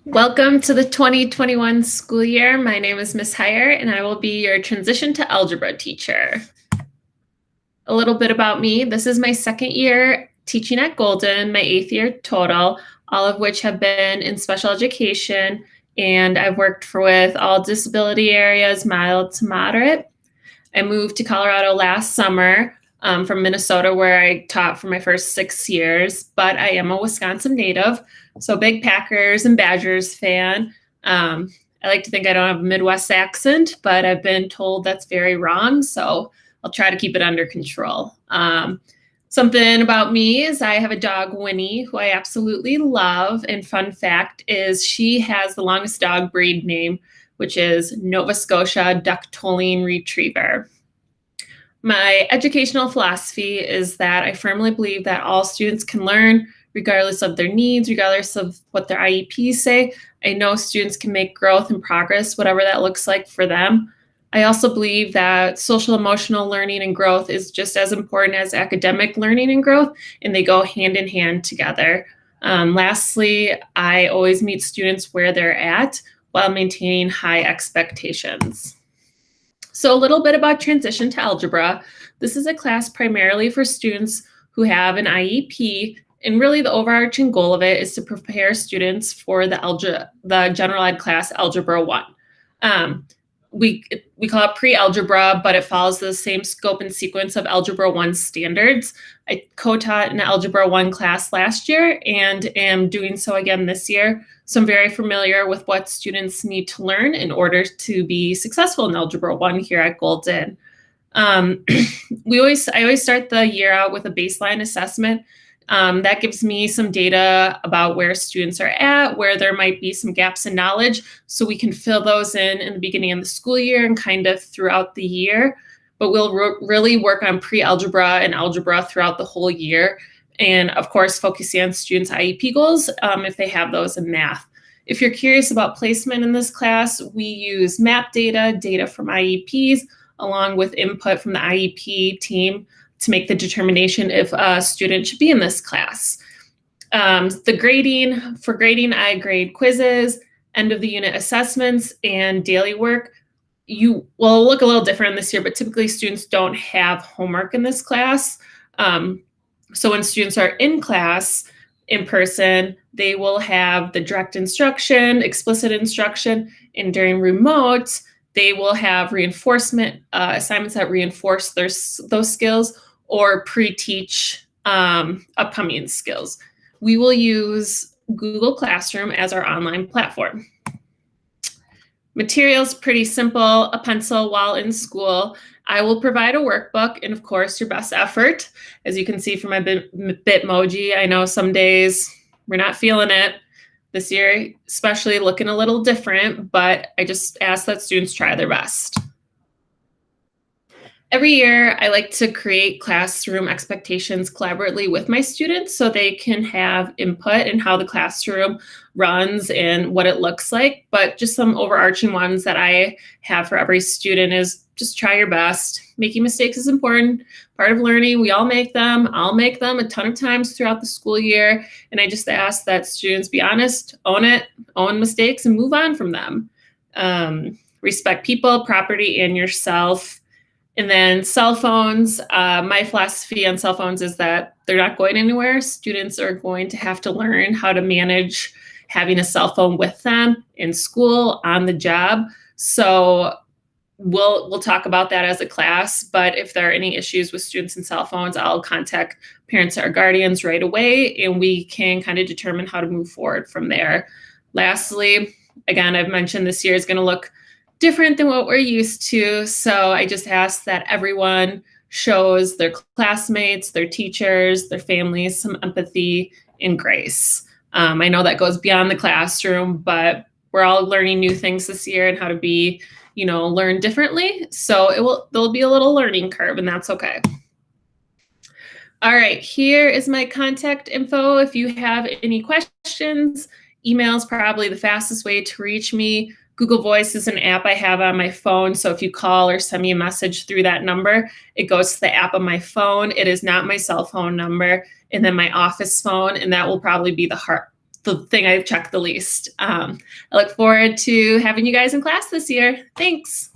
Welcome to the 2021 school year. My name is Miss Heier, and I will be your transition to algebra teacher. A little bit about me. This is my second year teaching at Golden, my 8th year total, all of which have been in special education, and I've worked with all disability areas, mild to moderate. I moved to Colorado last summer from Minnesota, where I taught for my first 6 years, but I am a Wisconsin native, so big Packers and Badgers fan. I like to think I don't have a Midwest accent, but I've been told that's very wrong, so I'll try to keep it under control. Something about me is I have a dog, Winnie, who I absolutely love. And fun fact is she has the longest dog breed name, which is Nova Scotia Ductoline Retriever. My educational philosophy is that I firmly believe that all students can learn regardless of their needs, regardless of what their IEPs say. I know students can make growth and progress, whatever that looks like for them. I also believe that social emotional learning and growth is just as important as academic learning and growth, and they go hand in hand together. Lastly, I always meet students where they're at while maintaining high expectations. So a little bit about Transition to Algebra. This is a class primarily for students who have an IEP, and really the overarching goal of it is to prepare students for the general ed class Algebra 1. We call it pre-algebra, but it follows the same scope and sequence of Algebra 1 standards. I co-taught an Algebra 1 class last year and am doing so again this year. So I'm very familiar with what students need to learn in order to be successful in Algebra 1 here at Golden. I always start the year out with a baseline assessment. That gives me some data about where students are at, where there might be some gaps in knowledge, so we can fill those in the beginning of the school year and kind of throughout the year. But we'll really work on pre-algebra and algebra throughout the whole year. And of course, focusing on students' IEP goals if they have those in math. If you're curious about placement in this class, we use map data from IEPs, along with input from the IEP team to make the determination if a student should be in this class. For grading, I grade quizzes, end of the unit assessments, and daily work. You will look a little different this year, but typically students don't have homework in this class. So when students are in class in person, they will have the direct instruction, explicit instruction, and during remote, they will have reinforcement assignments that reinforce those skills or pre-teach upcoming skills. We will use Google Classroom as our online platform. Materials, pretty simple, a pencil while in school. I will provide a workbook and of course your best effort. As you can see from my Bitmoji, I know some days we're not feeling it. This year, especially looking a little different, but I just ask that students try their best. Every year, I like to create classroom expectations collaboratively with my students so they can have input in how the classroom runs and what it looks like. But just some overarching ones that I have for every student is just try your best. Making mistakes is important, part of learning. We all make them. I'll make them a ton of times throughout the school year. And I just ask that students be honest, own it, own mistakes, and move on from them. Respect people, property, and yourself. And then cell phones, my philosophy on cell phones is that they're not going anywhere. Students are going to have to learn how to manage having a cell phone with them in school, on the job. So we'll talk about that as a class, but if there are any issues with students and cell phones, I'll contact parents or guardians right away, and we can kind of determine how to move forward from there. Lastly, again, I've mentioned this year is going to look different than what we're used to. So I just ask that everyone shows their classmates, their teachers, their families some empathy and grace. I know that goes beyond the classroom, but we're all learning new things this year and how to be, learn differently. So there'll be a little learning curve, and that's okay. All right, here is my contact info. If you have any questions, email is probably the fastest way to reach me. Google Voice is an app I have on my phone, so if you call or send me a message through that number, it goes to the app on my phone. It is not my cell phone number, and then my office phone, and that will probably be the the thing I've checked the least. I look forward to having you guys in class this year. Thanks.